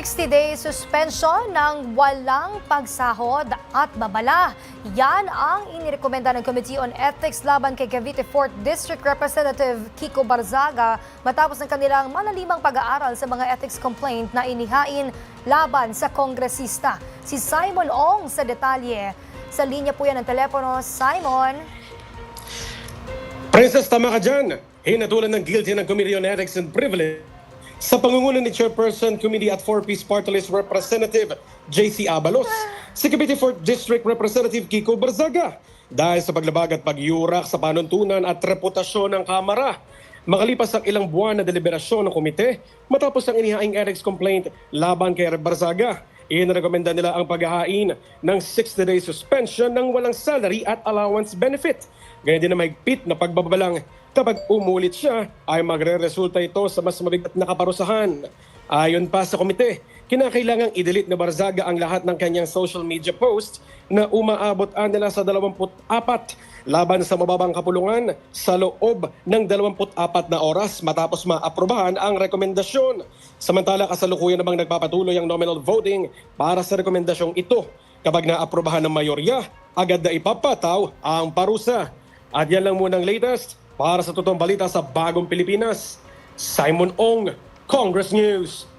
60-day suspension ng walang pagsahod at babala. Yan ang inirekomenda ng Committee on Ethics laban kay Cavite 4th District Representative Kiko Barzaga matapos ng kanilang malalimang pag-aaral sa mga ethics complaint na inihain laban sa kongresista. Si Simon Ong sa detalye. Sa linya po yan ng telepono. Simon. Princess, tama ka dyan. Hinatulan ng guilty ng Committee on Ethics and Privilege sa pangunguna ni Chairperson Committee at 4-Piece Party List Representative JC Abalos, si Cavite 4th District Representative Kiko Barzaga dahil sa paglabag at pagyurak sa panuntunan at reputasyon ng Kamara. Makalipas ang ilang buwan na deliberasyon ng komite matapos ang inihaing ethics complaint laban kay Barzaga, inirekomenda nila ang paghahain ng 60-day suspension ng walang salary at allowance benefit. Ganyan din na mahigpit na pagbabalang kapag umulit siya ay magre-resulta ito sa mas mabigat na kaparusahan. Ayon pa sa komite, kinakailangang i-delete na Barzaga ang lahat ng kanyang social media post na umaabot nila sa 24 laban sa mababang kapulungan sa loob ng 24 na oras matapos maaprobahan ang rekomendasyon. Samantala, kasalukuyan namang nagpapatuloy ang nominal voting para sa rekomendasyong ito. Kapag naaprobahan ng mayorya, agad na ipapataw ang parusa. At yan lang muna ang latest. Para sa totoong balita sa Bagong Pilipinas, Simon Ong, Congress News.